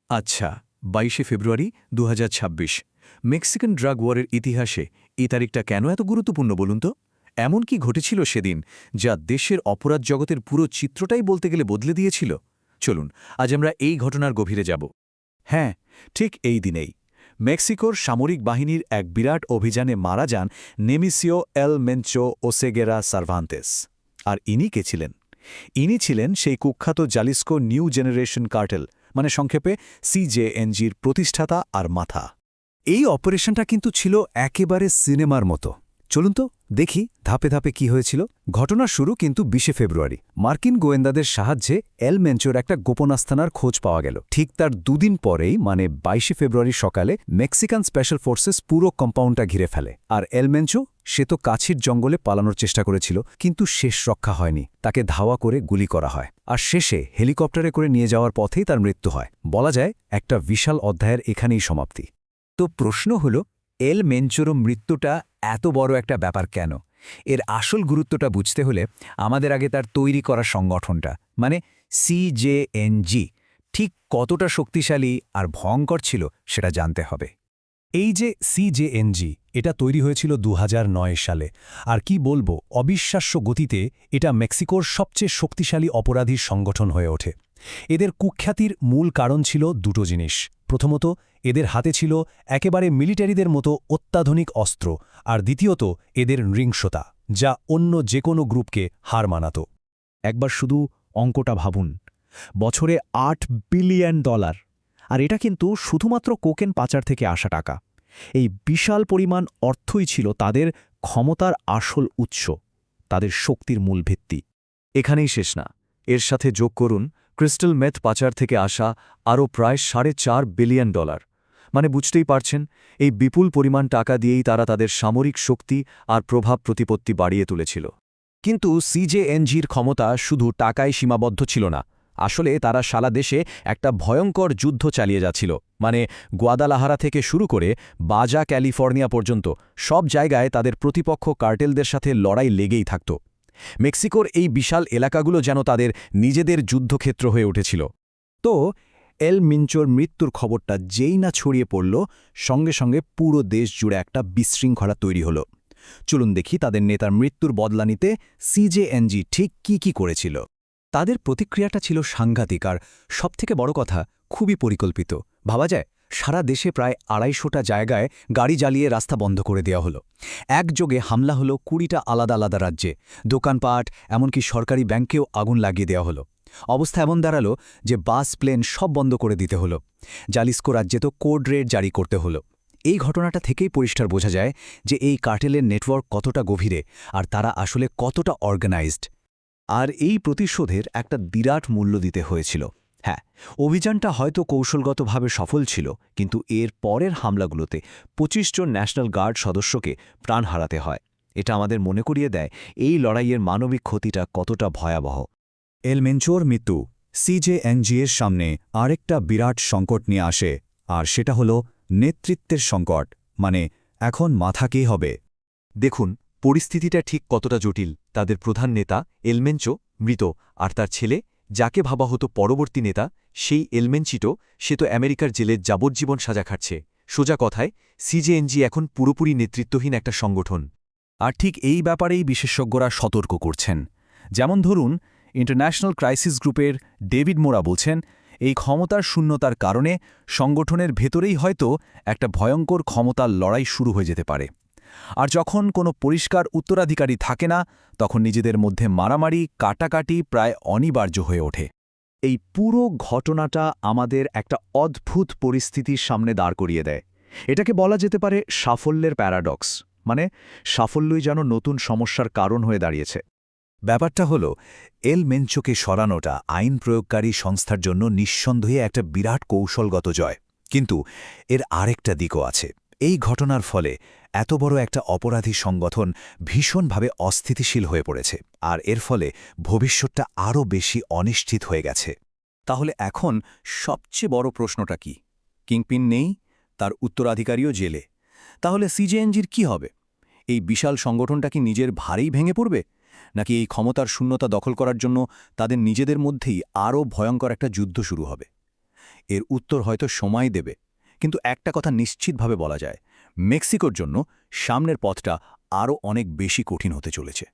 আচ্ছা, ২২শে ফেব্রুয়ারি ২০২৬ Mexican drug ওয়ারের ইতিহাসে এই তারিখটা কেন এত গুরুত্বপূর্ণ বলুন তো? এমন কি ঘটেছিল সেদিন যা দেশের অপরাধ জগতের পুরো চিত্রটাই বলতে গেলে বদলে দিয়েছিল? চলুন আজ আমরা এই ঘটনার গভীরে যাব। হ্যাঁ, ঠিক এই দিনেই মেক্সিকোর সামরিক বাহিনীর এক বিরাট অভিযানে মারা যান নেমিসিও এল মেনচো ওসেগেরা সার্ভান্তেস। আর ইনি কে ছিলেন? ইনি ছিলেন সেই কুখ্যাত জালিস্কো নিউ জেনারেশন কার্টেল, মানে সংক্ষেপে সিজেএনজির প্রতিষ্ঠাতা আর মাথা। এই অপারেশনটা কিন্তু ছিল একেবারে সিনেমার মতো। চলুন তো দেখি ধাপে ধাপে কি হয়েছিল। ঘটনার শুরু কিন্তু ২০শে ফেব্রুয়ারি। মার্কিন গোয়েন্দাদের সাহায্যে এল মেনচোর একটা গোপন আস্তানার খোঁজ পাওয়া গেল। ঠিক তার দুদিন পরেই, মানে ২২শে ফেব্রুয়ারি সকালে, মেক্সিকান স্পেশাল ফোর্সেস পুরো কম্পাউন্ডটা ঘিরে ফেলে। আর এল মেনচো, সে তো কাছের জঙ্গলে পালানোর চেষ্টা করেছিল, কিন্তু শেষ রক্ষা হয়নি। তাকে ধাওয়া করে গুলি করা হয়, আর শেষে হেলিকপ্টারে করে নিয়ে যাওয়ার পথেই তার মৃত্যু হয়। বলা যায় একটা বিশাল অধ্যায়ের এখানেই সমাপ্তি। তো প্রশ্ন হল, এল মেনচোর মৃত্যুটা এত বড় একটা ব্যাপার কেন? এর আসল গুরুত্বটা বুঝতে হলে আমাদের আগে তার তৈরি করা সংগঠনটা, মানে সিজেএনজি, ঠিক কতটা শক্তিশালী আর ভয়ঙ্কর ছিল সেটা জানতে হবে। এই যে সিজেএনজি, এটা তৈরি হয়েছিল ২০০৯ সালে। আর কি বলবো, অবিশ্বাস্য গতিতে এটা মেক্সিকোর সবচেয়ে শক্তিশালী অপরাধী সংগঠন হয়ে ওঠে। এদের কুখ্যাতির মূল কারণ ছিল দুটো জিনিস। প্রথমত, এদের হাতে ছিল একেবারে মিলিটারিদের মতো অত্যাধুনিক অস্ত্র, আর দ্বিতীয়ত এদের নৃশংসতা, যা অন্য যে কোনো গ্রুপকে হার মানাত। একবার শুধু অঙ্কটা ভাবুন, বছরে $8 বিলিয়ন। আর এটা কিন্তু শুধুমাত্র কোকেন পাচার থেকে আসা টাকা। এই বিশাল পরিমাণ অর্থই ছিল তাদের ক্ষমতার আসল উৎস, তাদের শক্তির মূল ভিত্তি। এখানেই শেষ না, এর সাথে যোগ করুন ক্রিস্টাল মেথ পাচার থেকে আসা আরও প্রায় $4.5 বিলিয়ন। মানে বুঝতেই পারছেন, এই বিপুল পরিমাণ টাকা দিয়েই তারা তাদের সামরিক শক্তি আর প্রভাব প্রতিপত্তি বাড়িয়ে তুলেছিল। কিন্তু সিজেএনজির ক্ষমতা শুধু টাকায় সীমাবদ্ধ ছিল না। আসলে তারা সারা দেশে একটা ভয়ঙ্কর যুদ্ধ চালিয়ে যাচ্ছিল। মানে গুয়াদালাহারা থেকে শুরু করে বাজা ক্যালিফোর্নিয়া পর্যন্ত সব জায়গায় তাদের প্রতিপক্ষ কার্টেলদের সাথে লড়াই লেগেই থাকত। মেক্সিকোর এই বিশাল এলাকাগুলো যেন তাদের নিজেদের যুদ্ধক্ষেত্র হয়ে উঠেছিল। তো এল মেনচোর মৃত্যুর খবরটা যেই না ছড়িয়ে পড়ল, সঙ্গে সঙ্গে পুরো দেশ জুড়ে একটা বিশৃঙ্খলা তৈরি হলো। চলুন দেখি তাদের নেতার মৃত্যুর বদলা নিতে সিজেএনজি ঠিক কি করেছিল। তাদের প্রতিক্রিয়াটা ছিল সাংঘাতিক, আর সবথেকে বড় কথা, খুবই পরিকল্পিত। ভাবা যায়, সারা দেশে প্রায় ২৫০টা জায়গায় গাড়ি জ্বালিয়ে রাস্তা বন্ধ করে দেওয়া হলো। একযোগে হামলা হলো ২০টা আলাদা আলাদা রাজ্যে। দোকানপাট, এমনকি সরকারি ব্যাংকেও আগুন লাগিয়ে দেওয়া হলো। অবস্থা এমন দাঁড়ালো যে বাস, প্লেন সব বন্ধ করে দিতে হলো। জালিস্কো রাজ্যে তো কোড রেড জারি করতে হলো। এই ঘটনাটা থেকেই পরিষ্কার বোঝা যায় যে এই কার্টেলের নেটওয়ার্ক কতটা গভীরে, আর তারা আসলে কতটা অর্গানাইজড। আর এই প্রতিশোধের একটা বিরাট মূল্য দিতে হয়েছিল। হ্যাঁ, অভিযানটা হয়তো কৌশলগতভাবে সফল ছিল, কিন্তু এর পরের হামলাগুলোতে ২৫ জন ন্যাশনাল গার্ড সদস্যকে প্রাণ হারাতে হয়। এটা আমাদের মনে করিয়ে দেয় এই লড়াইয়ের মানবিক ক্ষতিটা কতটা ভয়াবহ। এল মেনচোর মৃত্যু সিজেএনজির সামনে আরেকটা বিরাট সংকট নিয়ে আসে, আর সেটা হল নেতৃত্বের সংকট। মানে এখন মাথা কে হবে? দেখুন পরিস্থিতিটা ঠিক কতটা জটিল। তাদের প্রধান নেতা এল মেনচো মৃত, আর তার ছেলে, যাকে ভাবা হতো পরবর্তী নেতা, সেই এল মেনচিটো, সে তো আমেরিকার জেলে যাবজ্জীবন সাজা খাটছে। সোজা কথায়, সিজেএনজি এখন পুরোপুরি নেতৃত্বহীন একটা সংগঠন। আর ঠিক এই ব্যাপারেই বিশেষজ্ঞরা সতর্ক করছেন। যেমন ধরুন, ইন্টারন্যাশনাল ক্রাইসিস গ্রুপের ডেভিড মোরা বলছেন, এই ক্ষমতার শূন্যতার কারণে সংগঠনের ভেতরেই হয়তো একটা ভয়ঙ্কর ক্ষমতার লড়াই শুরু হয়ে যেতে পারে। আর যখন কোনো পরিষ্কার উত্তরাধিকারী থাকে না, তখন নিজেদের মধ্যে মারামারি, কাটাকাটি প্রায় অনিবার্য হয়ে ওঠে। এই পুরো ঘটনাটা আমাদের একটা অদ্ভুত পরিস্থিতির সামনে দাঁড় করিয়ে দেয়। এটাকে বলা যেতে পারে সাফল্যের প্যারাডক্স। মানে সাফল্যই যেন নতুন সমস্যার কারণ হয়ে দাঁড়িয়েছে। ব্যাপারটা হল, এল মেনচোকে সরানোটা আইন প্রয়োগকারী সংস্থার জন্য নিঃসন্দেহে একটা বিরাট কৌশলগত জয়। কিন্তু এর আরেকটা দিকও আছে। এই ঘটনার ফলে এত বড় একটা অপরাধী সংগঠন ভীষণভাবে অস্থিতিশীল হয়ে পড়েছে, আর এর ফলে ভবিষ্যৎটা আরও বেশি অনিশ্চিত হয়ে গেছে। তাহলে এখন সবচেয়ে বড় প্রশ্নটা কি? কিংপিন নেই, তার উত্তরাধিকারীও জেলে। তাহলে সিজেএনজির কি হবে? এই বিশাল সংগঠনটা কি নিজের ভারেই ভেঙে পড়বে, নাকি এই ক্ষমতার শূন্যতা দখল করার জন্য তাদের নিজেদের মধ্যেই আরও ভয়ঙ্কর একটা যুদ্ধ শুরু হবে? এর উত্তর হয়তো সময় দেবে, কিন্তু একটা কথা নিশ্চিতভাবে বলা যায়, মেক্সিকোর জন্য সামনের পথটা আরও অনেক বেশি কঠিন হতে চলেছে।